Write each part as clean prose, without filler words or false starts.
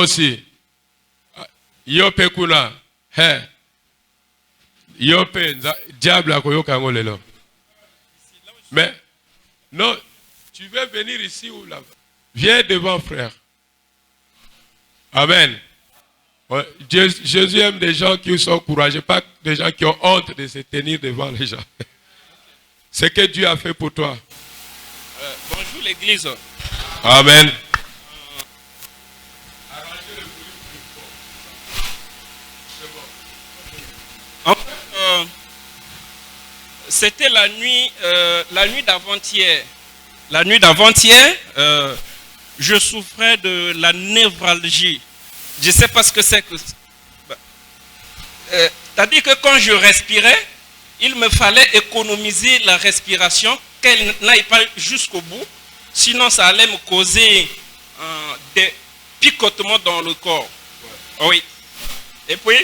aussi. Yope kuna. He. Yope. Diable a koyoka ngolelo. Mais, non, tu veux venir ici ou là-bas? Viens devant, frère. Amen. Jésus aime des gens qui sont courageux, pas des gens qui ont honte de se tenir devant les gens. C'est ce que Dieu a fait pour toi. Bonjour l'église. Amen. En fait, c'était la nuit d'avant-hier. La nuit d'avant-hier, je souffrais de la névralgie. Je ne sais pas ce que c'est que... C'est-à-dire que quand je respirais, il me fallait économiser la respiration, qu'elle n'aille pas jusqu'au bout. Sinon, ça allait me causer des picotements dans le corps. Oui. Et puis,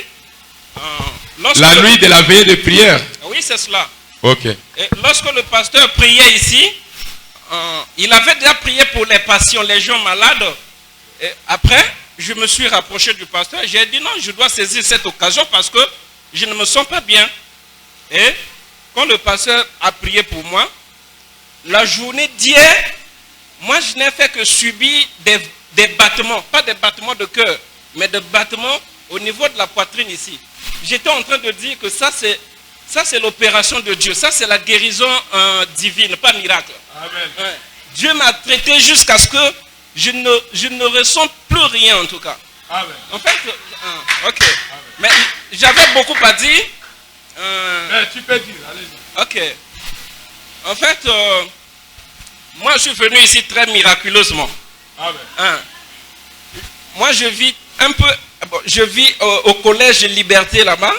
la nuit de la veille de prière. Oui, c'est cela. Ok. Et lorsque le pasteur priait ici, il avait déjà prié pour les patients, les gens malades. Et après, je me suis rapproché du pasteur. J'ai dit non, je dois saisir cette occasion parce que je ne me sens pas bien. Et quand le pasteur a prié pour moi, la journée d'hier, moi je n'ai fait que subir des battements. Pas des battements de cœur, mais des battements au niveau de la poitrine ici. J'étais en train de dire que ça c'est l'opération de Dieu. Ça c'est la guérison divine, pas miracle. Amen. Dieu m'a traité jusqu'à ce que je ne ressens plus rien en tout cas. Amen. En fait, ok. Amen. Mais j'avais beaucoup à dire. Mais tu peux dire, allez-y. Ok. En fait, moi je suis venu ici très miraculeusement. Amen. Moi je vis un peu, je vis au collège Liberté là-bas.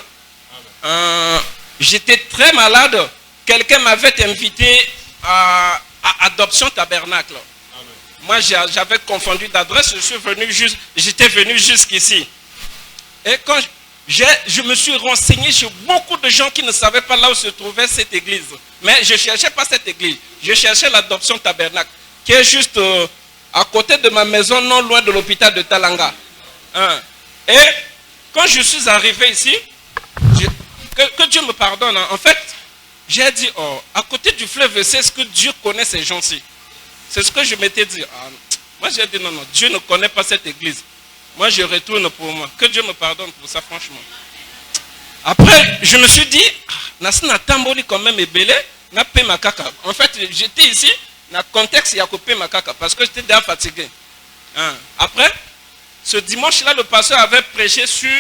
J'étais très malade. Quelqu'un m'avait invité à Adoption Tabernacle. Amen. Moi j'avais confondu d'adresse, j'étais venu jusqu'ici. Et quand je me suis renseigné sur beaucoup de gens qui ne savaient pas là où se trouvait cette église. Mais je ne cherchais pas cette église. Je cherchais l'Adoption Tabernacle, qui est juste à côté de ma maison, non loin de l'hôpital de Talanga. Et quand je suis arrivé ici, que Dieu me pardonne, en fait, j'ai dit, oh, à côté du fleuve, c'est ce que Dieu connaît ces gens-ci. C'est ce que je m'étais dit. Moi, j'ai dit, non, Dieu ne connaît pas cette église. Moi, je retourne pour moi. Que Dieu me pardonne pour ça, franchement. Après, je me suis dit, Nasna Tamboli quand même est belé, n'a pas ma caca. En fait, j'étais ici, dans le contexte, il y a coupé ma caca, parce que j'étais déjà fatigué. Après, ce dimanche-là, le pasteur avait prêché sur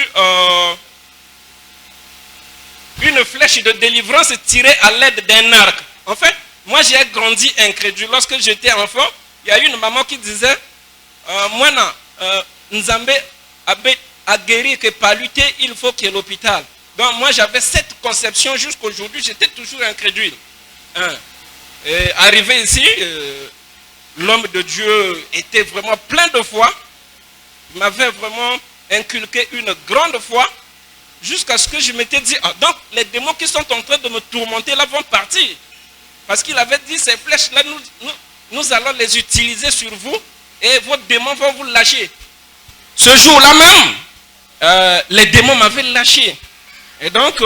une flèche de délivrance tirée à l'aide d'un arc. En fait, moi, j'ai grandi incrédule. Lorsque j'étais enfant, il y a une maman qui disait, moi, Nzambe a guéri que par lutter, il faut qu'il y ait l'hôpital. Donc moi j'avais cette conception jusqu'aujourd'hui, j'étais toujours incrédule. Et arrivé ici, l'homme de Dieu était vraiment plein de foi. Il m'avait vraiment inculqué une grande foi jusqu'à ce que je m'étais dit, donc les démons qui sont en train de me tourmenter là vont partir. Parce qu'il avait dit, ces flèches-là, nous allons les utiliser sur vous et vos démons vont vous lâcher. Ce jour-là même, les démons m'avaient lâché. Et donc,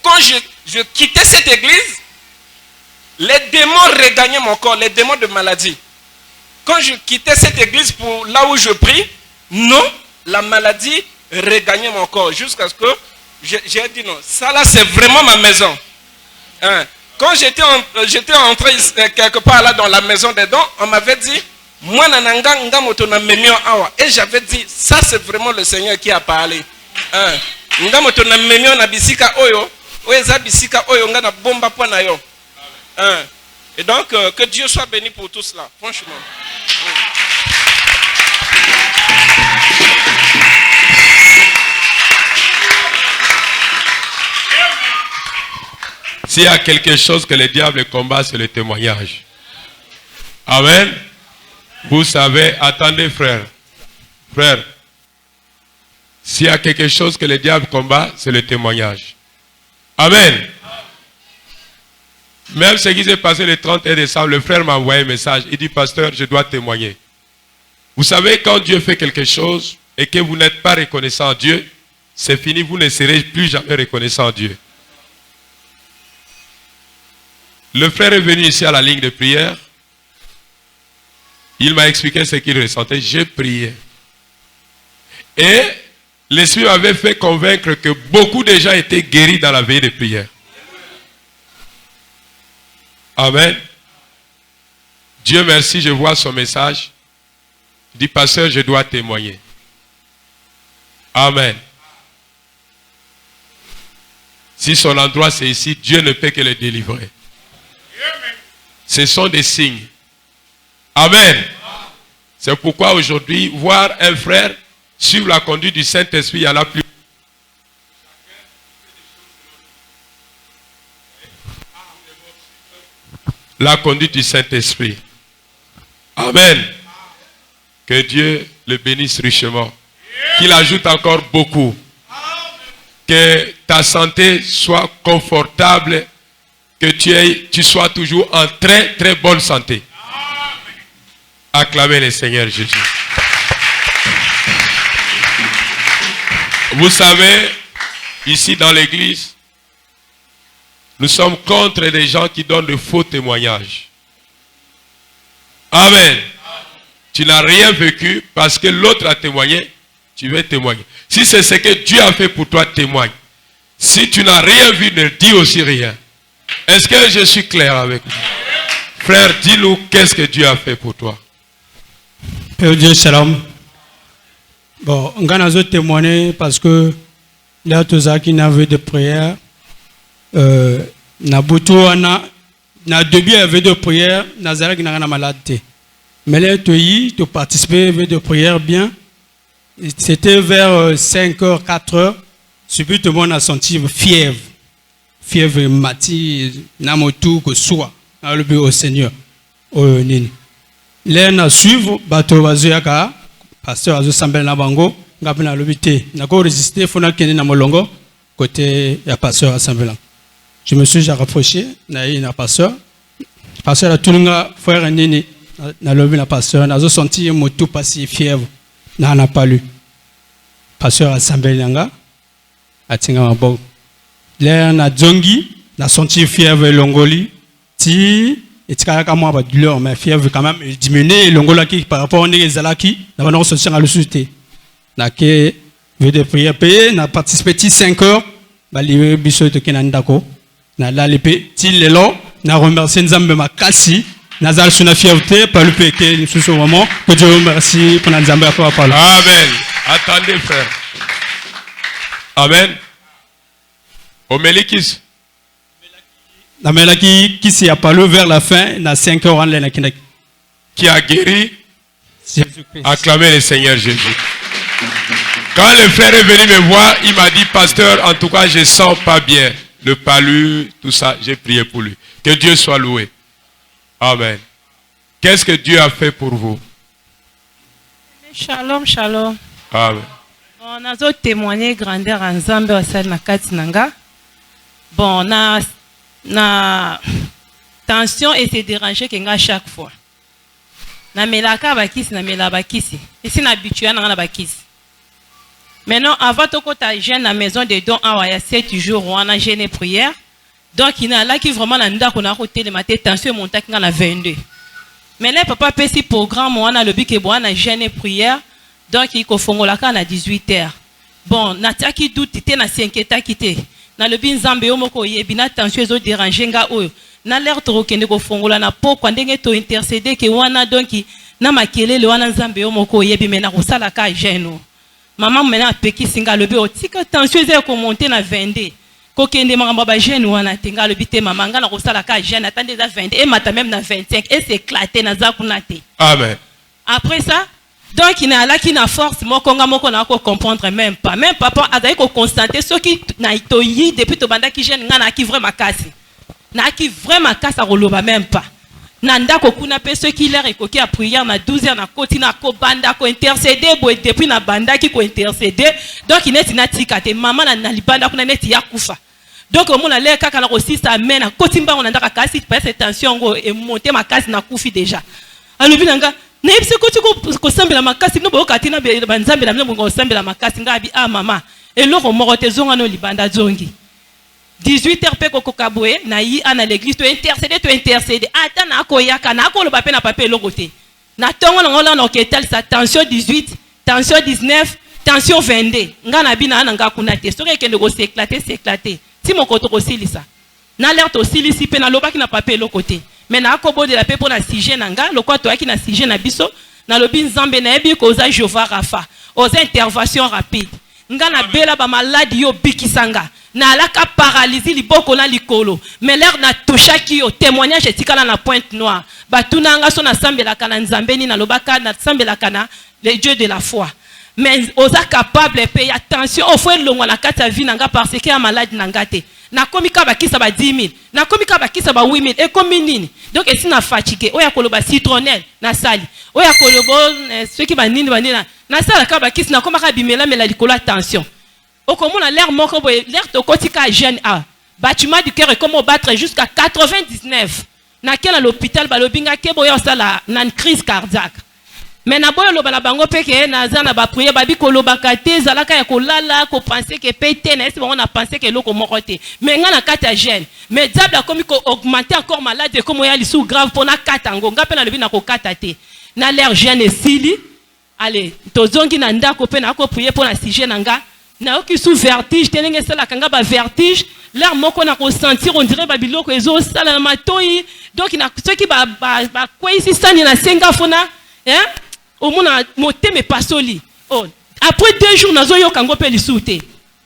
quand je quittais cette église, les démons regagnaient mon corps, les démons de maladie. Quand je quittais cette église pour là où je prie, non, la maladie regagnait mon corps. Jusqu'à ce que j'ai dit non, ça là c'est vraiment ma maison. Quand j'étais entré quelque part là dans la maison des dons, on m'avait dit, et j'avais dit, ça c'est vraiment le Seigneur qui a parlé. Et donc, que Dieu soit béni pour tout cela, franchement. S'il y a quelque chose que le diable combat, c'est le témoignage. Amen. Vous savez, attendez frère. Frère, s'il y a quelque chose que le diable combat, c'est le témoignage. Amen. Même ce qui s'est passé le 31 décembre, le frère m'a envoyé un message. Il dit, pasteur, je dois témoigner. Vous savez, quand Dieu fait quelque chose, et que vous n'êtes pas reconnaissant à Dieu, c'est fini, vous ne serez plus jamais reconnaissant à Dieu. Le frère est venu ici à la ligne de prière. Il m'a expliqué ce qu'il ressentait. J'ai prié. Et l'Esprit m'avait fait convaincre que beaucoup de gens étaient guéris dans la veille de prière. Amen. Dieu merci, je vois son message. Il dit, pasteur, je dois témoigner. Amen. Si son endroit c'est ici, Dieu ne peut que le délivrer. Ce sont des signes. Amen. C'est pourquoi aujourd'hui, voir un frère suivre la conduite du Saint-Esprit, il y en a plus. La conduite du Saint-Esprit. Amen. Que Dieu le bénisse richement. Qu'il ajoute encore beaucoup. Que ta santé soit confortable. Que tu sois toujours en très très bonne santé. Acclamez le Seigneur Jésus. Vous savez, ici dans l'église, nous sommes contre des gens qui donnent de faux témoignages. Amen. Tu n'as rien vécu parce que l'autre a témoigné, tu veux témoigner. Si c'est ce que Dieu a fait pour toi, témoigne. Si tu n'as rien vu, ne dis aussi rien. Est-ce que je suis clair avec vous? Frère, dis-nous qu'est-ce que Dieu a fait pour toi. Père Dieu, shalom. Bon, on a témoigné parce que là, tous ceux qui n'avaient de prière, na début avait de prière, Nazareth n'a pas malade. Mais là, tu participais avec de prière bien. C'était vers 5h, 4h. Subitement, on a senti fièvre. Fièvre mati, namotu, que soit, au Seigneur. Là, on a suivi, bateau Bazoyaka, pasteur Azo Sambel Nabango, Gabina Lobité. On a résisté, il faut que nous molongo côté ya pasteur Assemblée. Je me suis rapproché, na pasteur. Pasteur a tout le monde, frère Nini, na lobby na pasteur, na zo senti motu passi fièvre, na pas lu. Pasteur Assemblée Nanga, a tinga mabok. Là, na zongi, na senti fièvre longoli, ti et tu as moi douleur mais fièvre quand même diminuer longola qui par rapport aux zalaki n'a pas senti à le souhaiter n'a que veut de prière payer n'a participé 5 heures bah les biso de kenandako n'a la lépé til lelo n'a remercié nzambe makasi n'a zal suna fièvre par le péché sous ce moment que Dieu remercie pour nzambe à parole. Amen. Attendez frère. Amen. Omelikis. La mère qui s'y a parlé vers la fin, na 5 heures en l'air qui a guéri, acclamez le Seigneur Jésus. Quand le frère est venu me voir, il m'a dit, pasteur, en tout cas, je ne sens pas bien. Le palu, tout ça, j'ai prié pour lui. Que Dieu soit loué. Amen. Qu'est-ce que Dieu a fait pour vous? Shalom, shalom. Amen. On a témoigné grandeur en Zambie au sein de la Katinanga. Bon, na tension et se déranger qu'à chaque fois. Na melaka bakisi na mela bakisi. Ici na habitué na bakisi. Maintenant avant to kota jeune na maison de don awa ya 7 jours on a jeûné prière. Donc il a là qui vraiment na ndako na côté le matin tension monta kinga na 22. Mais là papa pesi programme on a le but que bon na jeûné prière. Donc il ko fongola ka na 18h. Bon na taki doute té na 5h kité. Na le bin Nzambe yo moko yebi na tension ezo déranger nga oyo na l'air to kende ko fongola na poko ndenge to intercéder ke wana donc na makelele wana Nzambe yo moko yebi mena ko sala ka gêne maman mena peki singa le bi otika tension ezo ko monter na 22 ko kende makamba ba gêne wana tenga le bi te maman nga na ko sala ka gêne attendez za 20 et mata même na 25 et c'est éclaté na za kuna te. Amen. Après ça donc il a là qui n'a force moko na ko comprendre même pas papa a ko constater ce qui na itoyi depuis to banda ki jeune ngana ki vraiment casse na ki vraiment casse a roloba même pas nanda ko kuna pe ce qui l'air ekoki a prière na 12h na koti na ko banda ko intercéder bo depuis na banda ki ko intercéder donc il est na tikate maman na libanda kuna neti ya kufa donc au mona le kaka na ko si sa mena koti mba on ndaka kasi parce tension ngo et monter ma casse na kufi déjà alobi nanga nayebisi koti kosambela makasi no boyoka te na banzambe na bino kosambela makasi ngai abi mama eloko moko te zonga no libanda zongi 18h mpe kokoka boye na yi ana l'église to intercéder ata na akoyaka na akoloba mpe na pape eloko te na ntongo nango lana oketalisa tension 18 tension 19 tension 22 nga na bina ana nga kuna te soki ekende s'éclater ti mokoto kosilisa na l'air tosilisi mpe nalobaki na pape eloko te me na akobodela mpe mpo na sujet na nga lokwa toyaki na sujet na biso nalobi nzambe nayebi koza Jehova Rafa oza intervention rapide nga na bela bamaladi yo bikisanga na alaka paralysie liboko na likolo mais l'air na touchaki yo témoignage etikala na pointe noire batuna nga so na sambelaka na nzambe ni nalobaka na sambelaka na le Dieu de la foi mais oza capable pe attention au fois longo na kati ya vie nanga parce que ya malade nanga te na komika bakisa ba 10 000 na komika bakisa ba 8 000 et comme nini donc esi na fatigué oya koloba citronnelle na sali oya kolobo ceux qui banini na sala ka bakisa na komaka bimela mela likolo attention okomona l'air moko boye l'air tokotika jeune a bâtiment du cœur et comment battre jusqu'à 99 na kela l'hôpital balobinga ke boya sala na crise cardiaque mais na boyo loba na bango peke na zana ba prier babi kolobaka te zalaka ya kolala ko penser que pété na esi bango na penser que loko moko te mais nga na kata jeune mais diable a commis ko augmenter encore malade comme ya lisu grave pona kata ngo nga pe na lebi na ko kata te na l'air jeune esili allez tozongi na ndako pe na ko prier pona sujet na nga na oki sous vertige tenenge sala kanga ba vertige l'air moko na ko sentir on dirait ba biloko ezo sala na matoi donc na ceux qui ba kwa ici sani na senga fona hein au mona moteme pasoli oh après 2 jours nazo yo kango pe lisute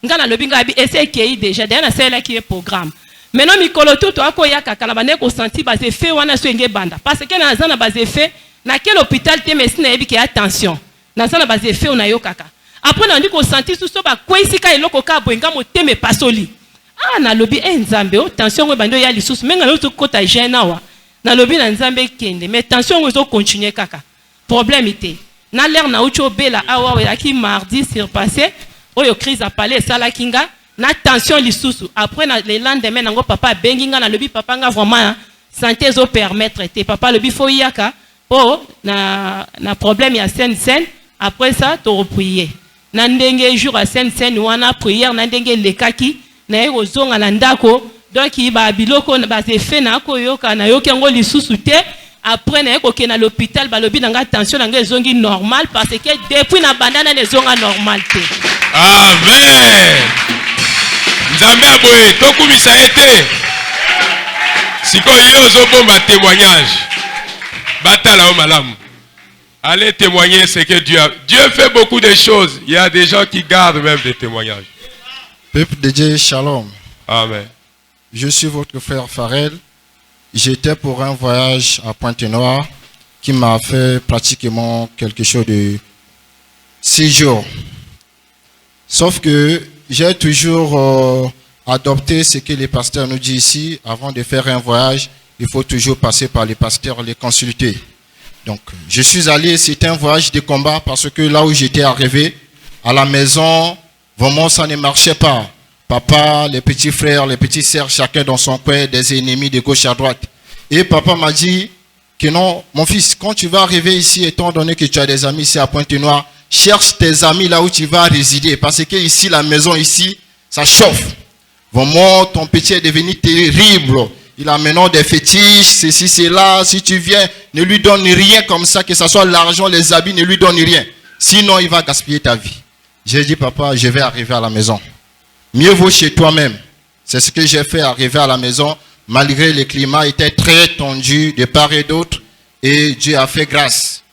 ngana lobinga bi essayer ki déjà na sala ki programme maintenant mikolo toto akoya kala bane ko sentir ba effet wana so enge banda parce que na zana ba effet na quel hôpital te mesina ebi ki attention na zana ba effet on ayo kaka après na ndiko sentir so ba kwesika eloko ka boenga moteme pasoli na lobi nzambe o tension we bando ya lisusu menga no to kota gena wa na lobi na nzambe kende mais tension we zo continuer kaka problème était na l'air na ucho bela awa ya ki mardi surpassé oyo crise a parlé sala kinga na tension lisusu après na le lendemain nango papa benginga na lobi papa nga vraiment santé zo permettre te papa lobi fo yaka na problème ya scène après ça to reprier na ndenge jour à scène wana prière na ndenge lekaki na eko zonga na ndako donc ba biloko ba effet na koyoka na yoki ngo lisusu te après na eko ke na l'hôpital balobi nanga tension nanga zongi normal parce que depuis na bandana les zonga normal te amen nzambe aboye tokumisa ete siko yo zo bomba témoignage batala o malamu. Allez témoigner ce que Dieu a. Dieu fait beaucoup de choses. Il y a des gens qui gardent même des témoignages. Peuple de Dieu, shalom. Amen. Je suis votre frère Farel. J'étais pour un voyage à Pointe-Noire qui m'a fait pratiquement quelque chose de 6 jours. Sauf que j'ai toujours adopté ce que les pasteurs nous disent ici. Avant de faire un voyage, il faut toujours passer par les pasteurs, les consulter. Donc, je suis allé, c'était un voyage de combat parce que là où j'étais arrivé, à la maison, vraiment ça ne marchait pas. Papa, les petits frères, les petits sœurs, chacun dans son coin, des ennemis de gauche à droite. Et papa m'a dit que non, mon fils, quand tu vas arriver ici, étant donné que tu as des amis ici à Pointe-Noire, cherche tes amis là où tu vas résider. Parce que ici, la maison ici, ça chauffe. Vraiment, ton petit est devenu terrible. Il a maintenant des fétiches, ceci, cela. Si tu viens, ne lui donne rien comme ça, que ce soit l'argent, les habits, ne lui donne rien. Sinon, il va gaspiller ta vie. J'ai dit, papa, je vais arriver à la maison. Mieux vaut chez toi-même. C'est ce que j'ai fait, arriver à la maison, malgré le climat était très tendu de part et d'autre. Et Dieu a fait grâce.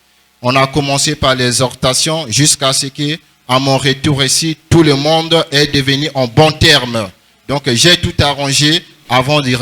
On a commencé par les exhortations jusqu'à ce que, à mon retour ici, tout le monde est devenu en bon terme. Donc, j'ai tout arrangé avant de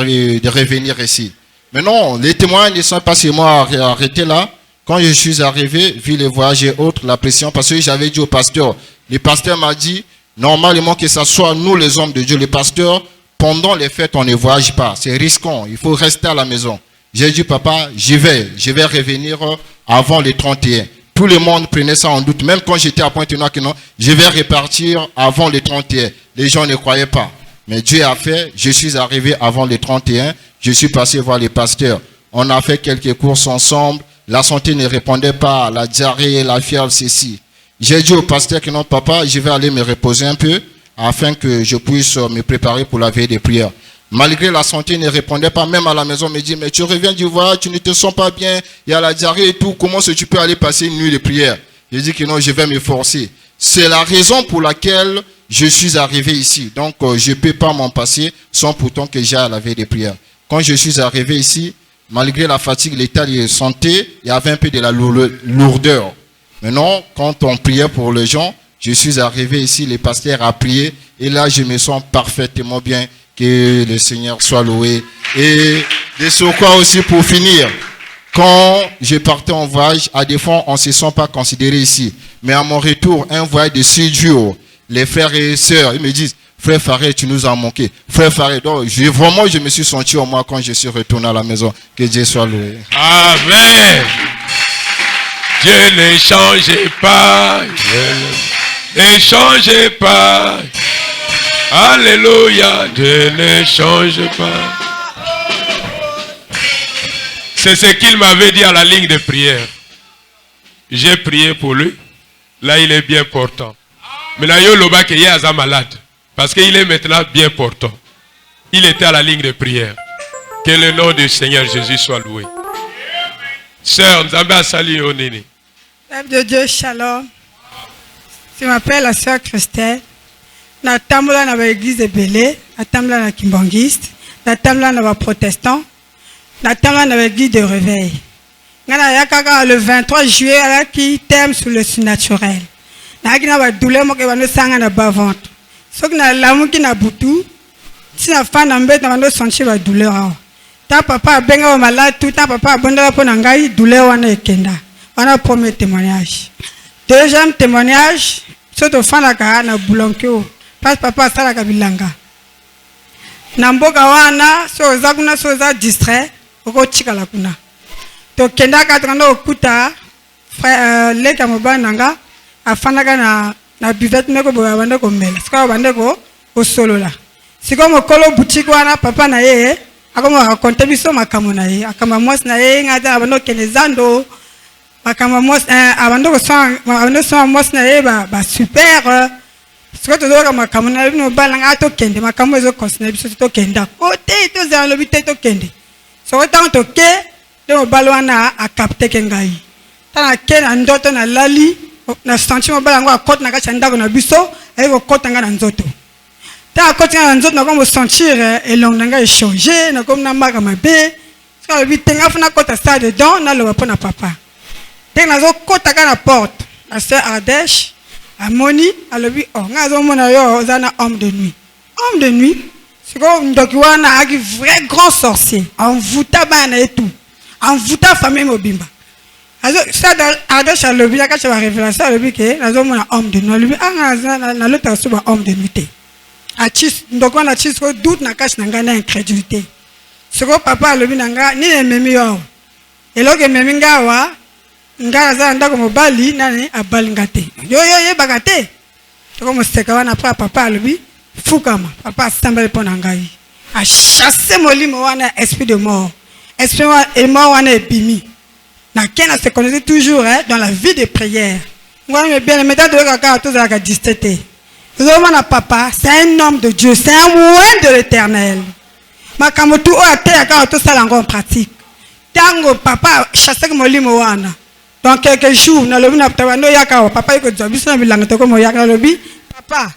revenir ici. Mais non, les témoins ne sont pas seulement arrêtés là. Quand je suis arrivé, vu les voyages et autres, la pression, parce que j'avais dit au pasteur, le pasteur m'a dit, normalement que ce soit nous les hommes de Dieu, les pasteurs, pendant les fêtes, on ne voyage pas. C'est risquant, il faut rester à la maison. J'ai dit, papa, je vais revenir avant les 31. Tout le monde prenait ça en doute, même quand j'étais à Pointe-Noire, que non, je vais repartir avant les 31. Les gens ne croyaient pas. Mais Dieu a fait, je suis arrivé avant les 31, je suis passé voir les pasteurs. On a fait quelques courses ensemble, La santé ne répondait pas, la diarrhée, la fièvre, ceci. J'ai dit au pasteur que non, papa, je vais aller me reposer un peu afin que je puisse me préparer pour la veille des prières. Malgré la santé ne répondait pas, même à la maison, me dit, mais tu reviens du voyage, tu ne te sens pas bien, il y a la diarrhée et tout, comment est-ce que tu peux aller passer une nuit de prière? J'ai dit que non, je vais m'efforcer. C'est la raison pour laquelle je suis arrivé ici. Donc, je ne peux pas m'en passer sans pourtant que j'aille à la veille des prières. Quand je suis arrivé ici, malgré la fatigue, l'état de santé, il y avait un peu de la lourdeur. Maintenant, quand on priait pour les gens, je suis arrivé ici, le pasteur a prié, et là, je me sens parfaitement bien. Que le Seigneur soit loué. Et de ce quoi aussi, pour finir, quand je partais en voyage, à des fois, on ne se sent pas considéré ici. Mais à mon retour, un voyage de 6 jours, les frères et sœurs, ils me disent, frère Faré, tu nous as manqué. Frère Faré, donc vraiment, je me suis senti au moins quand je suis retourné à la maison. Que Dieu soit loué. Amen. Dieu ne change pas. Ne changez pas. Alléluia, Dieu ne change pas. C'est ce qu'il m'avait dit à la ligne de prière. J'ai prié pour lui. Là, il est bien portant. Mais là, il y a un malade. Parce qu'il est maintenant bien portant. Il était à la ligne de prière. Que le nom du Seigneur Jésus soit loué. Sœur, nous avons salué au Nini. Peuple de Dieu, shalom. Je m'appelle la sœur Christelle. Na tambola na ba église de Belé, na tambola na kimbangiste, na tambola na ba protestant, na tambola na ba église de réveil. Ngana yakaka le 23 juillet ala qui thème sur le surnaturel. Na kina ba douleur mo ke ba no sanga na ba ventre. Soki na lamu ki na butu, si na fa na mbet na ba no sentir ba douleur awa. Ta papa benga ba malade tout ta papa bonda po na ngai douleur wana ekenda. Wana premier témoignage. Deuxième témoignage, soto fa na ka na boulonkeo. Parce que papa sala kabilanga. Namboka wana so zakuna so za distrait oko chikala kuna. To kenda ka tanda okuta frère leka mobana nga afandaka na buvette meko boya bande ko mela. Sika bande ko osolola. Siko mokolo boutique wana papa na ye akoma raconter biso makambo na ye. Akamba mwasi na ye ngata bando kenezando. Makamba mwasi abando ko so mwasi na ye ba super. Ce que tu dois faire, comme on a vu nos balles en atokende, ma caméra est au conseil, puis c'est au kenda. Côté, tu es à l'hôpital au kende. Ce que tu as toqué, le ballon a capté kengai. Tu as ken en d'autres na lali, na senti mon ballon à côté na kachanda na biso, et au côté na nzoto. Tu as côté na nzoto na comme sentir et l'on n'a pas changé, na comme na maga mabé. Ce que le tenga fona côté ça dedans, na le wapon na papa. T'es na zo côté na la porte, la sœur Ardèche. Amoni, alors oui, oh, homme de nuit. Homme de nuit, c'est comme un vrai grand sorcier. En vouta bana et tout. En vouta famille mobimba. Alors, ça, dans Ardèche, le but, quand tu vas révéler ça, le but, c'est un homme de nuit. Le but, dans l'autre, c'est un homme de nuit. Donc, on a dit que doute n'a cache n'a pas incrédulité. Ce que papa, le but, n'a ni les mêmes yo. Et là, que même ngawa, ngaza ndako mobali nani abali ngate yo bagate to comme c'est quand après papa lui fukama papa sambele pona ngai a chasser molimo wana esprit de mort esprit et mort wana epimi na kena se connaît toujours dans la vie de prière ngwana me bien mettre de kaka tous la distété l'homme na papa c'est un homme de Dieu, c'est un moyen de l'Éternel makamotu o ate ka to sala en pratique tango papa chasser molimo wana. Dans quelques jours, na lobi na tabando yaka papa iko zabiso na bilanga to ko yaka lobi papa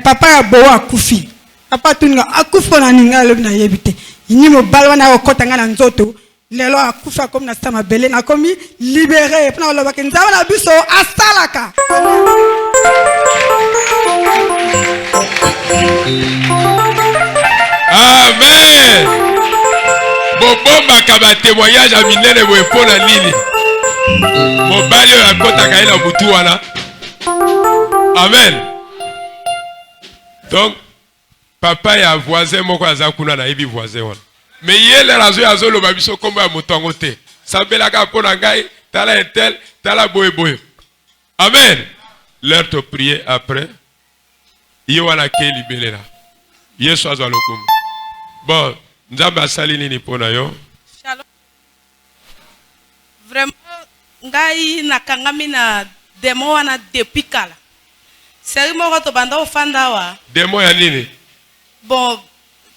papa ya bo akufi papa tunga akufa na ninga lobi na yebite yini mo balwa na okota nga na nzoto lelo akufa comme na sama belé na komi libéré pour na loba ke nzaba na biso asalaka. Amen. Bomba kaba témoignage à minene wepo na nini. Mobali ya kota kaila butu wana. Amen. Donc papa ya voisin moko azakuna na ibi voisin wana. Mais yele razo ya zolo babiso kombo ya motongo te. Sabela ka pona ngai, tala etel, tala boye. Amen. L'heure de prier après. Yewana ke libéré là. Yesu azalokum. Bon, Nzamba sali nini pona yo? Shalom. Vraiment, ngai nakangami na demo wana depuis kala. Seri moko to banda ofanda wa. Demo ya nini? Bon,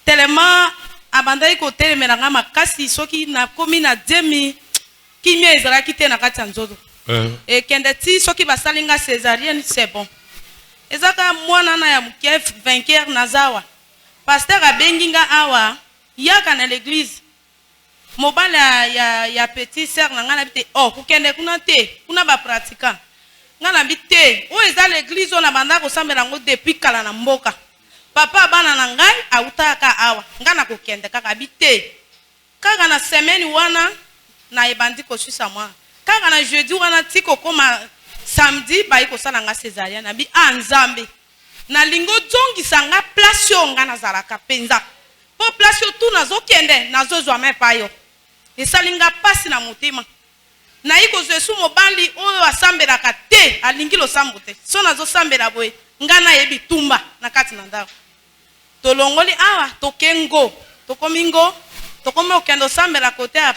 tellement abanda iko telemela nga makasi soki na komi na demi kimia ezalaki te na kati ya nzoto. Et kende ti soki basalinga césarienne c'est bon. Ezaka mwana na ya mukie vainqueur nazawa. Pasteur abenginga awa yaka na l'église. Mobala ya petit sœur na ngana bité oh kukende kuna te kuna ba pratiquant. Ngana bité o eza l'église on abanda ko sambela ngo depuis kala na mboka. Papa bana na ngai autaka awa ngana kokende kaka bité. Kaka na semaine wana na ebandi ko susa mwa. Kaka na jeudi wana tiko koma samedi ba iko sala nga césarienne na bi anzambe. Na lingo zongi sanga place yo ngana zalaka penza. Po place yo tu nazo kende nazo zwa me payo. Esalinga pasi na motema. Na iko zesu mobali oyo asambelaka te alingi lo sambote. So nazo sambela boye ngana yebi tumba na kati na ndako. Tolongoli awa tokengo tokomingo tokomi okendo sambela kote ya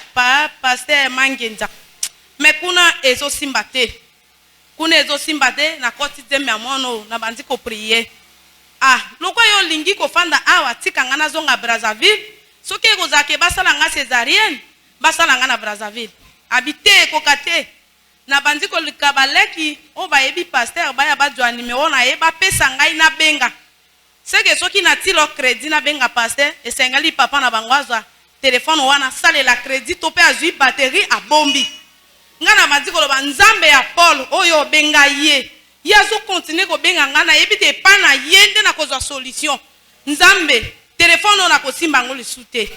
pasteur Mangenza. Me kuna ezo simba te. Kuna ezo simba te na koti demi ya mono na bandi ko prier. Ah, loko yo lingi ko fanda awa tika ngana zonga Brazzaville. Soki eko zake basala nga césarienne, basala nga na Brazzaville. Habité kokate. Na bandi ko likabaleki o ba yebi pasteur ba ya ba jwa numéro na ye ba pesa ngai na benga. Seke soki na tilo crédit na benga pasteur esengali papa na bangwaza téléphone wana sale la crédit to pe azui batterie a bombi. Ngana bandi ko loba nzambe ya Paul oyo benga ye. Yazo continue ko benga ngana yebi te pa na yende na kozwa solution. Nzambe téléphone na ko simba ngoli sute.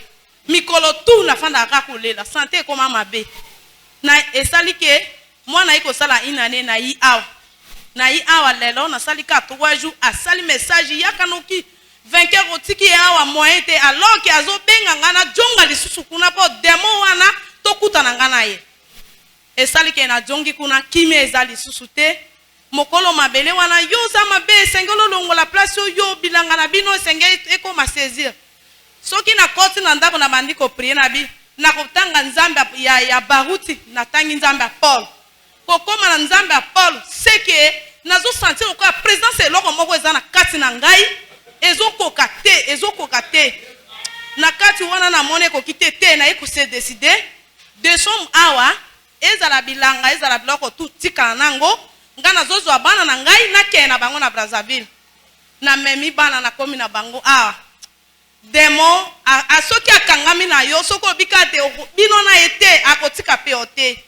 Mikolo tu na fanda ka kolela santé koma mabe. Na esalike mwana iko sala inane na yi aw. Na yi awa lelo na salika 3 jours asali message yakanoki vainqueur otiki awa moyen te alors que azo benga ngana jonga lisusu kuna po demo wana tokuta na ngana ye. Esalike na jongi kuna kimi ezali susu te. Mokolo mabele wana yo za mabe sengelo longo la place yo bilanga na bino senge eko ma saisir. Soki na koti na ndako na bandiko prier na bi na kotanga nzambe ya baruti na tangi nzambe ya Paul. Kokoma na nzambe ya Paul seke nazo sentir ko présence eloko moko eza na kati na ngai ezokoka te na kati wana na mone ko kite te na eko se décider de som awa ezala bilanga ezala biloko tu tika nango ngana zozwa bana na ngai na ke na bango na Brazzaville na memi bana na komi na bango awa demo asoki akangami na yo soko bikate bino na ete akotika pe ote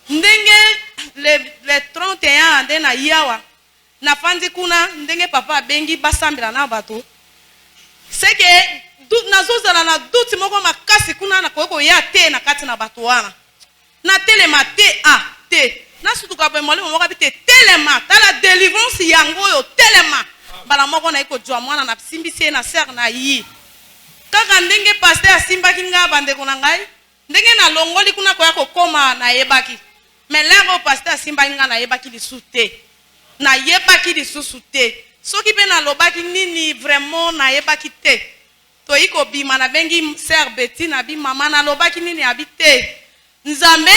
ndenge le 31 ande na yawa na fandi kuna ndenge papa bengi basambela na bato seke nazozala na duti moko makasi kuna na koyeko ya te na kati na bato wana na telema te te na sutuka pe molimo moko bite telema tala délivrance yango yo telema bala moko na iko jwa mwana na simbisi na ser na yi kaka ndenge pasteur asimbaki nga bandeko na ngai ndenge na longoli kuna koya kokoma na yebaki mais lero pasteur asimbaki nga na yebaki lisusu te na yebaki lisusu te soki pe na lobaki nini vraiment na yebaki te to iko bima na bengi sœur Betty na bi mama na lobaki nini abi te nzambe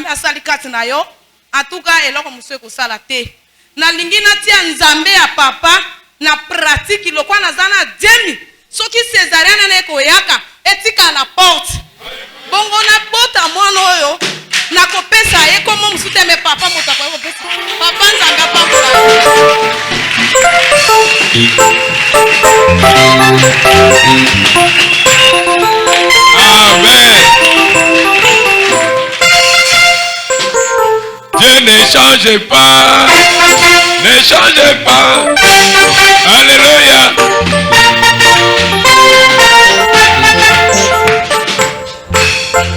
asali kati na yo atuka eloko muso ekosala te na lingi na tia nzambe ya papa na pratique lokwa na zana demi soki césarienne na ekoyaka etika na porte bongo na bota mwana oyo na kopesa ye komo musute me papa motako ko pesa papa nzanga papa Amen. Dieu ne change pas. Ne change pas. Alléluia.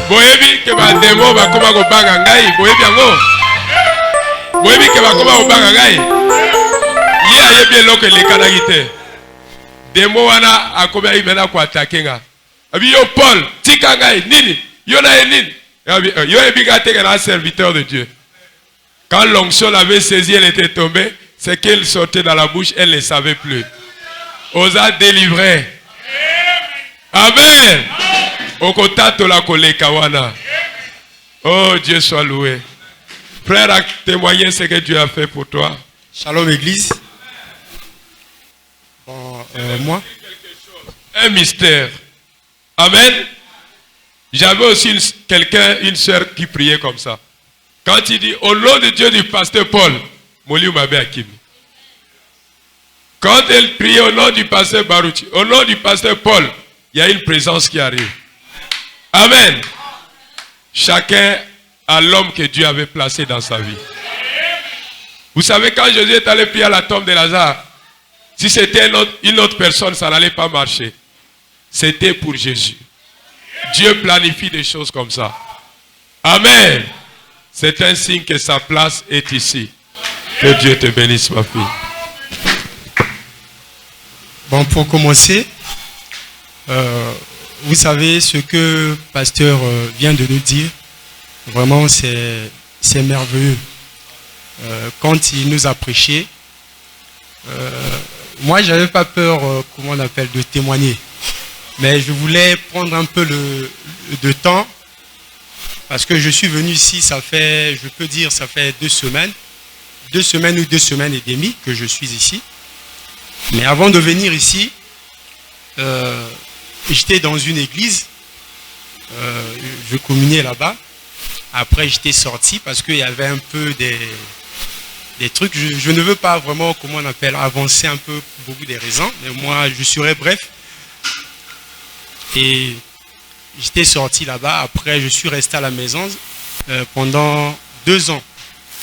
Boyebi ke ba demo ba koma ko banga ngai boyebi yango. Boyebi ke ba koma ko banga ngai. Ye ayebi eloko elekana gite. Demo wana akoba ibena ko attaquer nga. Abi yo Paul tika ngai nini? Yo na nini? Yo ebiga te kana serviteur de Dieu. Quand l'onction l'avait saisi, elle était tombée. C'est qu'elle sortait dans la bouche, elle ne savait plus. Osa délivrer. Amen. Okotato la koleka wana. Oh, Dieu soit loué. Frère a témoigné ce que Dieu a fait pour toi. Shalom Église. Bon, moi. Un mystère. Amen. J'avais aussi une soeur qui priait comme ça. Quand il dit au nom de Dieu du pasteur Paul, Moli Umabe Hakim. Quand elle priait au nom du pasteur Baruch, au nom du pasteur Paul, il y a une présence qui arrive. Amen. Chacun a l'homme que Dieu avait placé dans sa vie. Vous savez, quand Jésus est allé prier à la tombe de Lazare, si c'était une autre personne, ça n'allait pas marcher. C'était pour Jésus. Dieu planifie des choses comme ça. Amen. C'est un signe que sa place est ici. Que Dieu te bénisse, ma fille. Bon, pour commencer, vous savez ce que le pasteur vient de nous dire. Vraiment, c'est merveilleux. Quand il nous a prêché, moi, je n'avais pas peur, comment on appelle, de témoigner. Mais je voulais prendre un peu de temps. Parce que je suis venu ici, ça fait, je peux dire, ça fait 2 semaines. 2 semaines ou 2 semaines et demie que je suis ici. Mais avant de venir ici, j'étais dans une église. Je communiais là-bas. Après, j'étais sorti parce qu'il y avait un peu des trucs. Je ne veux pas vraiment, comment on appelle, avancer un peu pour beaucoup des raisons. Mais moi, je serai bref. Et j'étais sorti là-bas. Après, je suis resté à la maison pendant 2 ans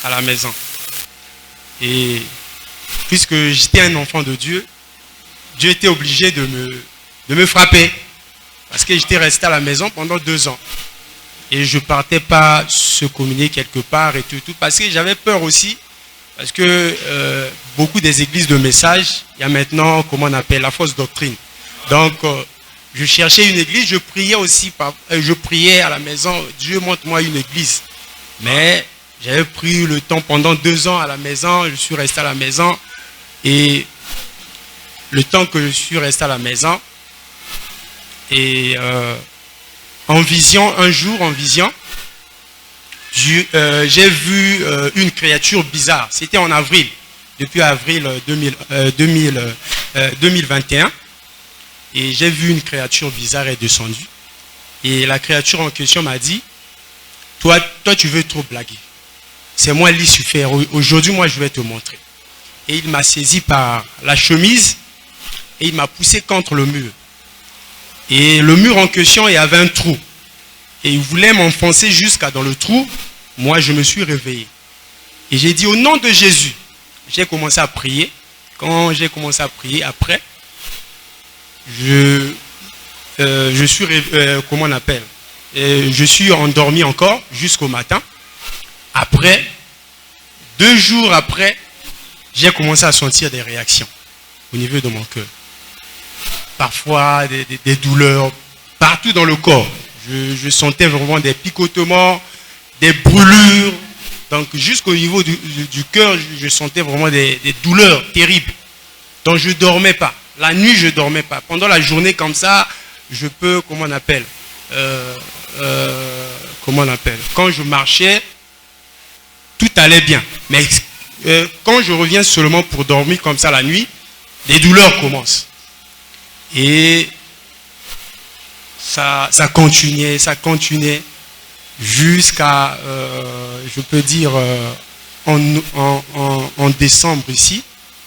à la maison. Et puisque j'étais un enfant de Dieu, Dieu était obligé de me frapper. Parce que j'étais resté à la maison pendant 2 ans. Et je ne partais pas se communier quelque part et tout. Parce que j'avais peur aussi. Parce que beaucoup des églises de messages, il y a maintenant, comment on appelle, la fausse doctrine. Donc, je cherchais une église, je priais aussi, je priais à la maison, Dieu montre-moi une église. Mais j'avais pris le temps pendant 2 ans à la maison, je suis resté à la maison. Et le temps que je suis resté à la maison, et en vision, un jour en vision, j'ai vu une créature bizarre. C'était en avril, depuis avril 2021. Et j'ai vu une créature bizarre est descendue. Et la créature en question m'a dit, toi tu veux trop blaguer. C'est moi Lucifer. Aujourd'hui, moi, je vais te montrer. Et il m'a saisi par la chemise et il m'a poussé contre le mur. Et le mur en question, il y avait un trou. Et il voulait m'enfoncer jusqu'à dans le trou. Moi, je me suis réveillé. Et j'ai dit, au nom de Jésus, j'ai commencé à prier. Quand j'ai commencé à prier, après, je suis, comment on appelle, je suis endormi encore jusqu'au matin. Après, 2 jours après, j'ai commencé à sentir des réactions au niveau de mon cœur. Parfois, des douleurs partout dans le corps. Je sentais vraiment des picotements, des brûlures. Donc, jusqu'au niveau du cœur, je sentais vraiment des douleurs terribles. Donc, je ne dormais pas. La nuit, je ne dormais pas. Pendant la journée, comme ça, je peux, comment on appelle, quand je marchais, tout allait bien. Mais quand je reviens seulement pour dormir comme ça la nuit, les douleurs commencent. Et ça continuait jusqu'à, je peux dire, en décembre ici.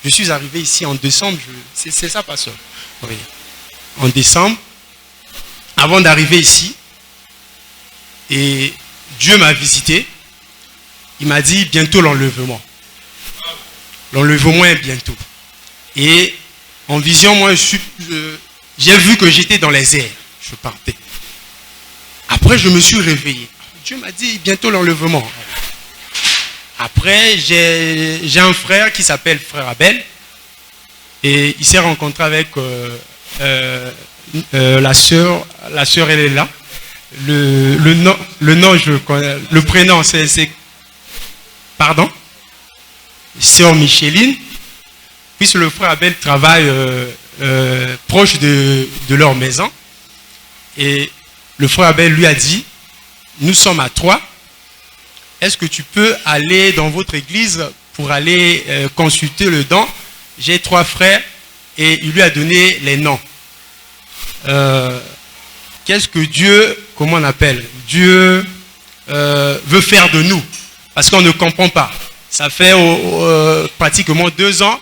Je suis arrivé ici en décembre, c'est ça, pasteur. Oui. En décembre, avant d'arriver ici, et Dieu m'a visité, il m'a dit bientôt l'enlèvement. L'enlèvement est bientôt. Et en vision, moi, j'ai vu que j'étais dans les airs. Je partais. Après, je me suis réveillé. Dieu m'a dit bientôt l'enlèvement. Après, j'ai un frère qui s'appelle Frère Abel. Et il s'est rencontré avec la sœur. La sœur, elle est là. Le nom, je connais. Le prénom, c'est pardon, sœur Micheline. Puisque le frère Abel travaille proche de leur maison. Et le frère Abel lui a dit, nous sommes à 3. est-ce que tu peux aller dans votre église pour aller consulter le don? J'ai 3 frères et il lui a donné les noms. Qu'est-ce que Dieu, comment on appelle? Dieu veut faire de nous, parce qu'on ne comprend pas. Ça fait pratiquement 2 ans,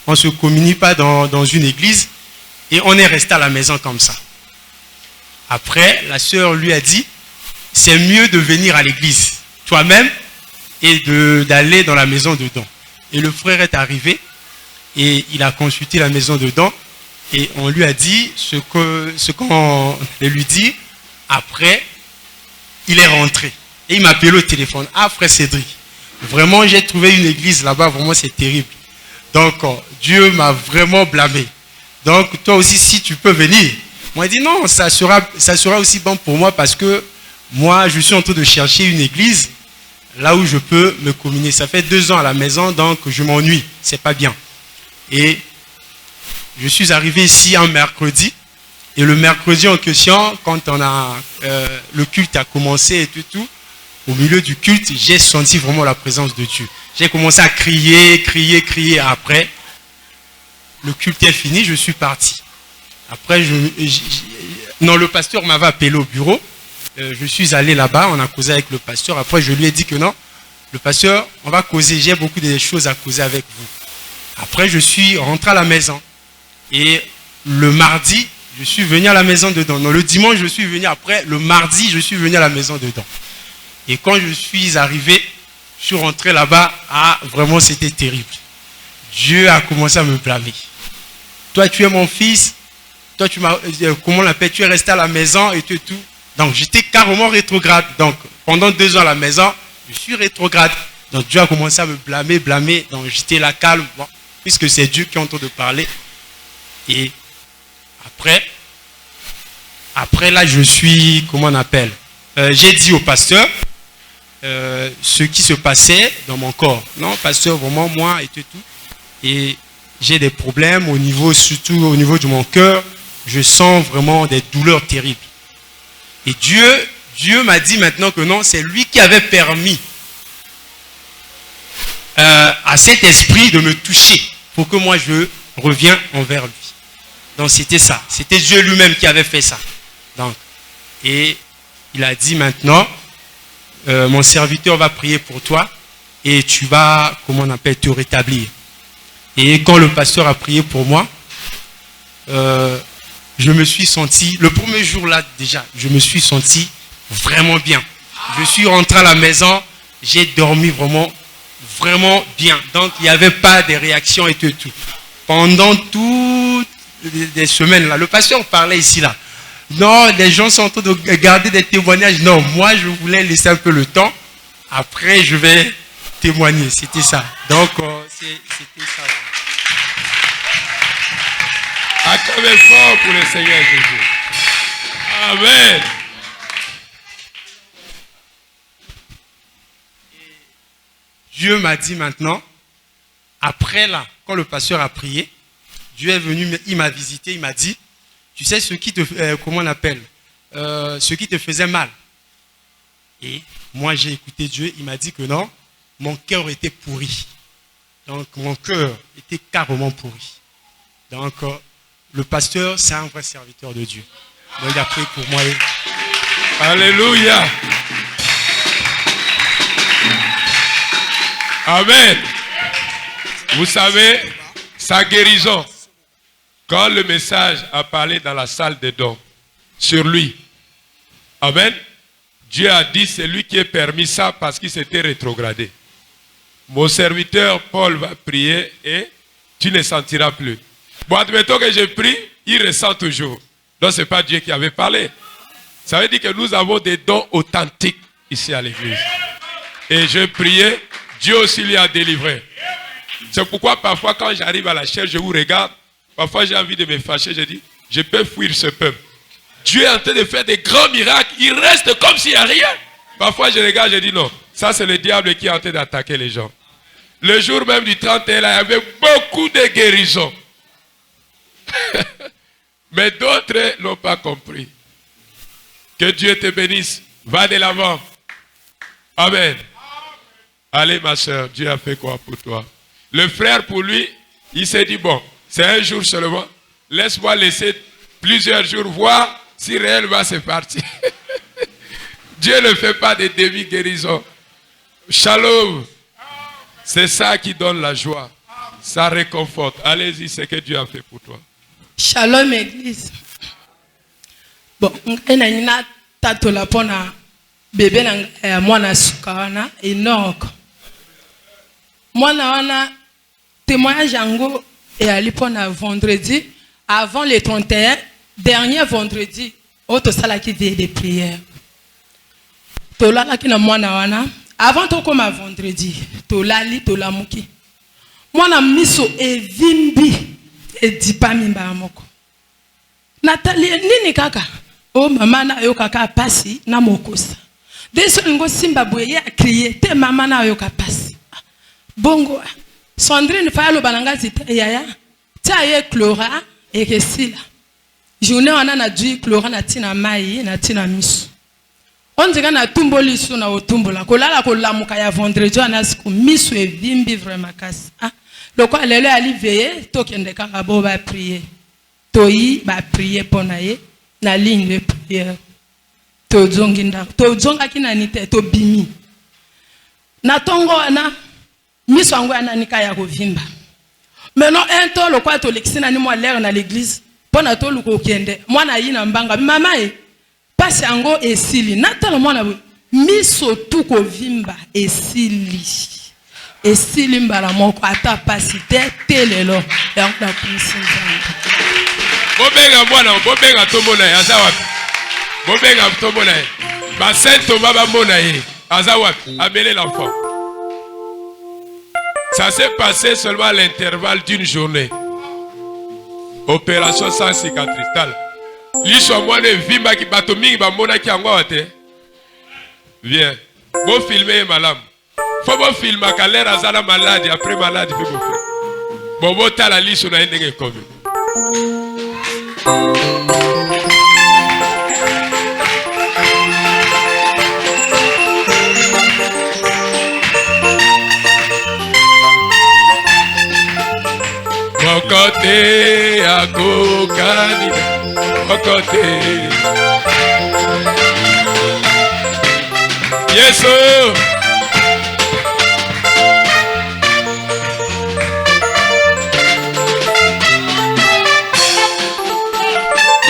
on ne se communie pas dans une église et on est resté à la maison comme ça. Après, la sœur lui a dit, c'est mieux de venir à l'église toi-même et d'aller dans la maison de don. Et le frère est arrivé et il a consulté la maison de don et on lui a dit ce qu'on lui dit. Après, il est rentré et il m'a appelé au téléphone. Ah, frère Cédric, vraiment j'ai trouvé une église là-bas, vraiment c'est terrible. Donc, Dieu m'a vraiment blâmé. Donc, toi aussi, si tu peux venir. Moi, il dit non, ça sera aussi bon pour moi parce que moi, je suis en train de chercher une église là où je peux me communier. Ça fait 2 ans à la maison, donc je m'ennuie. C'est pas bien. Et je suis arrivé ici un mercredi. Et le mercredi en question, quand le culte a commencé et tout, au milieu du culte, j'ai senti vraiment la présence de Dieu. J'ai commencé à crier. Après, le culte est fini, je suis parti. Après, le pasteur m'avait appelé au bureau. Je suis allé là-bas, on a causé avec le pasteur. Après, je lui ai dit que non, le pasteur, on va causer, j'ai beaucoup de choses à causer avec vous. Après, je suis rentré à la maison. Et le mardi, je suis venu à la maison dedans. Non, le dimanche, je suis venu. Après, le mardi, je suis venu à la maison dedans. Et quand je suis arrivé, je suis rentré là-bas. Ah, vraiment, c'était terrible. Dieu a commencé à me blâmer. Toi, tu es mon fils. Toi, comment on l'appelle? Tu es resté à la maison et tout. Donc, j'étais carrément rétrograde. Donc, pendant 2 ans à la maison, je suis rétrograde. Donc, Dieu a commencé à me blâmer. Donc, j'étais là calme. Bon, puisque c'est Dieu qui est en train de parler. Et après là, je suis, comment on appelle? J'ai dit au pasteur ce qui se passait dans mon corps. Non, pasteur, vraiment, moi et tout. Et j'ai des problèmes surtout au niveau de mon cœur. Je sens vraiment des douleurs terribles. Et Dieu m'a dit maintenant que non, c'est lui qui avait permis à cet esprit de me toucher pour que moi je revienne envers lui. Donc c'était ça. C'était Dieu lui-même qui avait fait ça. Donc, et il a dit maintenant, mon serviteur va prier pour toi et tu vas, comment on appelle, te rétablir. Et quand le pasteur a prié pour moi, je me suis senti, le premier jour là déjà, je me suis senti vraiment bien. Je suis rentré à la maison, j'ai dormi vraiment bien. Donc il n'y avait pas de réactions et tout. Pendant toutes les semaines là, le pasteur parlait ici là. Non, les gens sont en train de garder des témoignages. Non, moi je voulais laisser un peu le temps. Après je vais témoigner. C'était ça. Donc c'était ça. Acclamez fort pour le Seigneur Jésus. Amen. Dieu m'a dit maintenant, après là, quand le pasteur a prié, Dieu est venu, il m'a visité, il m'a dit, tu sais ce qui te, comment on appelle, ce qui te faisait mal. Et moi j'ai écouté Dieu, il m'a dit que non, mon cœur était pourri. Donc mon cœur était carrément pourri. Donc le pasteur, c'est un vrai serviteur de Dieu. Donc il a prié pour moi. Alléluia. Amen. Vous savez, sa guérison, quand le message a parlé dans la salle de dons sur lui, amen, Dieu a dit c'est lui qui a permis ça parce qu'il s'était rétrogradé. Mon serviteur Paul va prier et tu ne sentiras plus. Bon, admettons que je prie, il ressent toujours. Donc ce n'est pas Dieu qui avait parlé. Ça veut dire que nous avons des dons authentiques ici à l'église. Et je priais, Dieu aussi lui a délivré. C'est pourquoi parfois quand j'arrive à la chair, je vous regarde. Parfois j'ai envie de me fâcher, je dis, je peux fuir ce peuple. Dieu est en train de faire des grands miracles, il reste comme s'il n'y a rien. Parfois je regarde, je dis non, ça c'est le diable qui est en train d'attaquer les gens. Le jour même du 31, il y avait beaucoup de guérisons. Mais d'autres n'ont pas compris. Que Dieu te bénisse. Va de l'avant. Amen. Allez, ma soeur, Dieu a fait quoi pour toi? Le frère, pour lui, il s'est dit, bon, c'est un jour seulement. Laisse-moi laisser plusieurs jours, voir si réellement c'est parti. Dieu ne fait pas de demi-guérison. Shalom. C'est ça qui donne la joie. Ça réconforte. Allez-y, c'est ce que Dieu a fait pour toi. Shalom, Église. Bon, on a tatola pona bébé na mwana sukawana Enoch. Mwana wana témoignage yango et ali pona vendredi avant le 31, dernier vendredi, auto sala qui veille de prière. Tolala ki na mwana wana avant to koma vendredi, tolali tolamuki. Mwana miso evimbi edipa mimba moko. Nathalie nini kaka? Oh mama na yo kaka pasi na mokosa. Deso ngo simba boye a crier te mama na yo kaka pasi. Bongo Sandrine fa lo balanga zita yaya. Ta ye Chlora et Kesila. Journée wana na dui Chlora na tina mai na tina miso. On dirait na tumboli su na otumbola. Kolala ko lamuka ya vendredi na siku miso evimbi vraiment kasi. Ah, loko lelo ali veiller to kende kaka bo ba prier. Toi ba prier pour naie na ligne de prière. To zonginda to zonga kinanite to bimi. Na tongo na miso ango ananika ya kovimba. Maintenant un temps le quoi to lexina ni moi l'air na l'église pour na to luko kende. Moi na yina mbanga mama e passe ango esili. Na tala moi na miso tu kovimba esili. Esili mbala moko ata pasite telelo donc la puissance. Bobenga mwana, bobenga tomona ye, aza wapi? Bobenga tomona ye. Ba Saint Thomas ba mona ye, aza wapi? Amenez l'enfant. Ça s'est passé seulement à l'intervalle d'une journée. Opération sans cicatrice. L'histoire mwana vimba ki bato mingi ba mona ki angwa wate. Viens. Bon filmer malam. Faut bon filmer ka l'air azala maladie après maladie pe bon fait. Bon bon ta la liste na ndenge comme. Mokote akokani mokote Yeso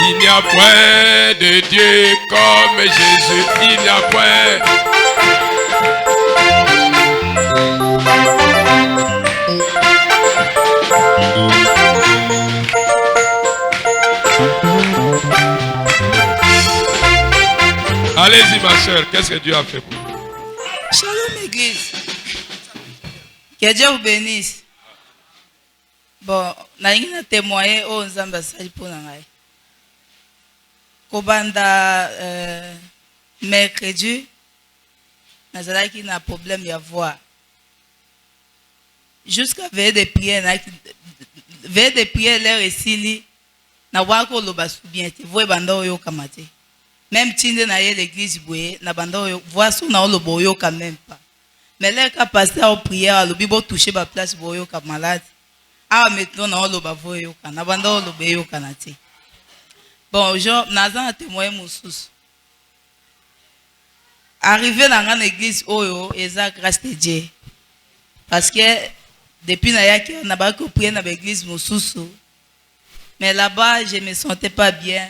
il n'y a point de Dieu comme Jésus, il n'y a point. Allez-y ma soeur, qu'est-ce que Dieu a fait pour vous? Shalom Église. Que Dieu vous bénisse. Bon, na témoigner au Nzamba sali pour ngai. Kobanda mercredi, nazalaki na problème ya voix. Jusqu'à veille de prière, veille de prière l'air esili na wako loba bien te voix banda oyo kamate. Même tinde na l'église boye na banda oyo voix so na loba oyo quand même pas. Mais l'air ka pasteur au prière lobi bo toucher ba place boyo ka malade. Ah maintenant na loba voyo kana banda loba yo kanate. Bon, je n'ai témoin moussous. Arrivé dans l'église Oyo, et ça grâce de Dieu. Parce que depuis que on n'a pas prié dans l'église moussous. Mais là-bas, je ne me sentais pas bien.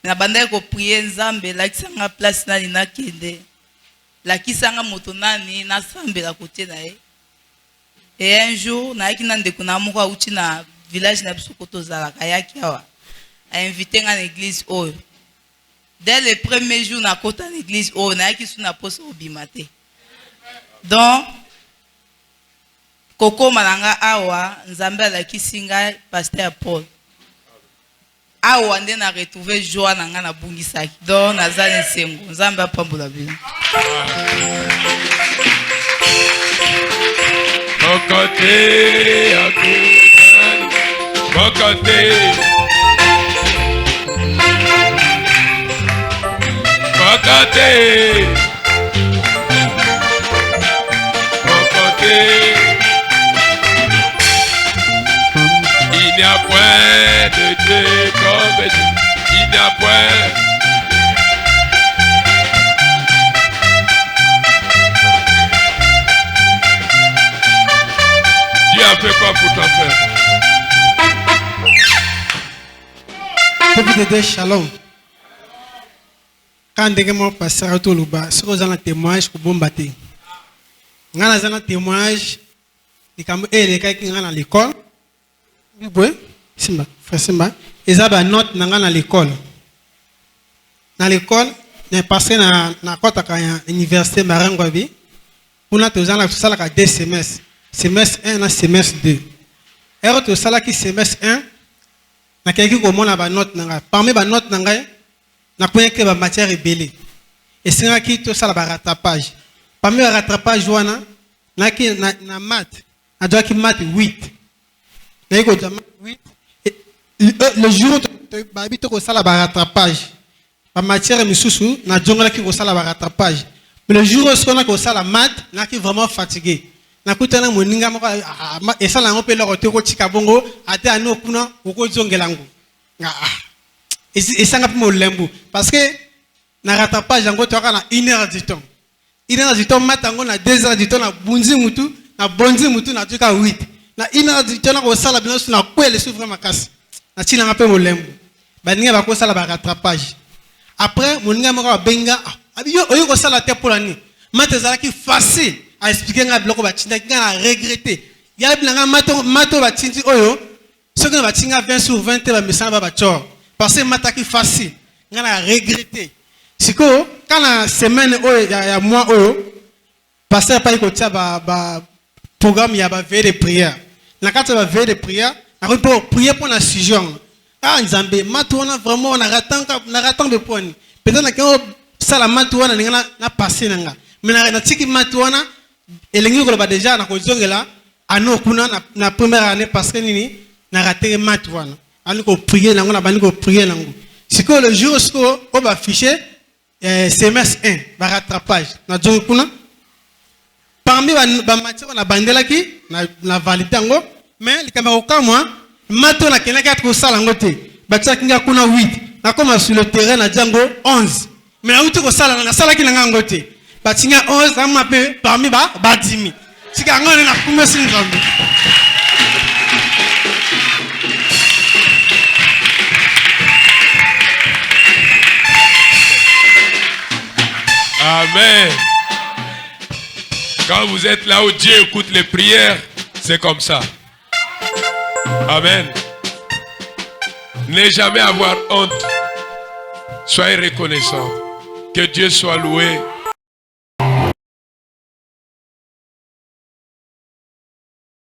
Na banda ko prier nzambe la kisanga place na lina kende. La kisanga motonani na sambe la côté na ye. Et un jour, na yaki na ndeko na moko uti na village na bisokoto za kayaki awa. A invité à l'église Oyo. Dès le premier jour, na kota l'église Oyo, na yaki sou na poste obimate. Donc, koko malanga awa, nzambe la kisinga pasteur Paul. Awa nde na retrouver joie na nga na bungisaki. Donc, nazali nsengo, nzambe apambola bino. Mokote akokani, mokote. Mokote fatigué. Il n'y a point de Dieu comme Dieu. Il n'y a point. Dieu a fait quoi pour toi, frère? Peuple de Dieu, shalom. Quand on passe à tout le bas, ce qu'on a un témoignage pour bombarder. On a un témoignage les cas qui sont à l'école. Oui, Simba, frère Simba. Ils ont une note dans l'école. Dans l'école, on est passé dans l'université Marangwabi. On a tous les 2 semestres. Semestre 1 et semestre 2. Et on a tous les semestre 1. Na quelqu'un qui a une note. Parmi les notes, na point que la matière est belle. Et c'est là qui tout ça le rattrapage. Parmi le rattrapage wana na ki na maths, na doit ki maths 8. Na ko 8. Le jour ba bito ko ça le rattrapage. La matière misusu na jonga ki ko ça le rattrapage. Mais le jour où on a ko ça la maths, na ki vraiment fatigué. Na kutana moninga moko et ça na ngopela ko te ko chikabongo ate ano kuna ko zongelangu. Et ça n'a pas de lembu. Parce que, na rattrapage, on a 1 heure du temps. 1 heure du temps, on a 2 heures du temps, on a bonzi mutu, na 8. Na 1 heure du temps, on a sala bien, on a quoi les souffres ma casse. Na tina pas de lembu. Bah, n'y a pas ça la rattrapage. Après, mon gars m'a benga. Oyo ko sala te pour l'année. Matezala qui facile à expliquer un bloc ba tina qui a regretté. Ya blanga mato ba tinti oyo. Ce que va tinga 20 sur 20 ba mesana ba chor. Parce que mataki facile, on a regretté. Si quand la semaine il y a mois passer par côté ba programme il y a ba veille de prière. Na carte ba veille de prière, on peut prier pour la sujet. Ah Nzambe, matouana vraiment on a ratant de points. Peut-être que ça la matouana na passé nanga. Mais na tiki matouana elengi ko ba déjà na ko zongela ano kuna na première année parce que nini na raté matouana. On va prier, on va prier. C'est que le jour où on va afficher semestre 1, va rattrapage. Parmi les matières, on a bandé qui, on a validé, mais les camarades, moi, maintenant, on a quelqu'un qui a ça en côté. Bâtiment qui a 8. On a comme sur le terrain, on a Django 11. Mais on a tout ça, on a ça qui est en côté. Bâtiment 11, on m'a appelé parmi les Badimi. C'est qu'on a combien de temps. Amen. Quand vous êtes là où Dieu écoute les prières, c'est comme ça. Amen. Ne jamais avoir honte. Soyez reconnaissants. Que Dieu soit loué.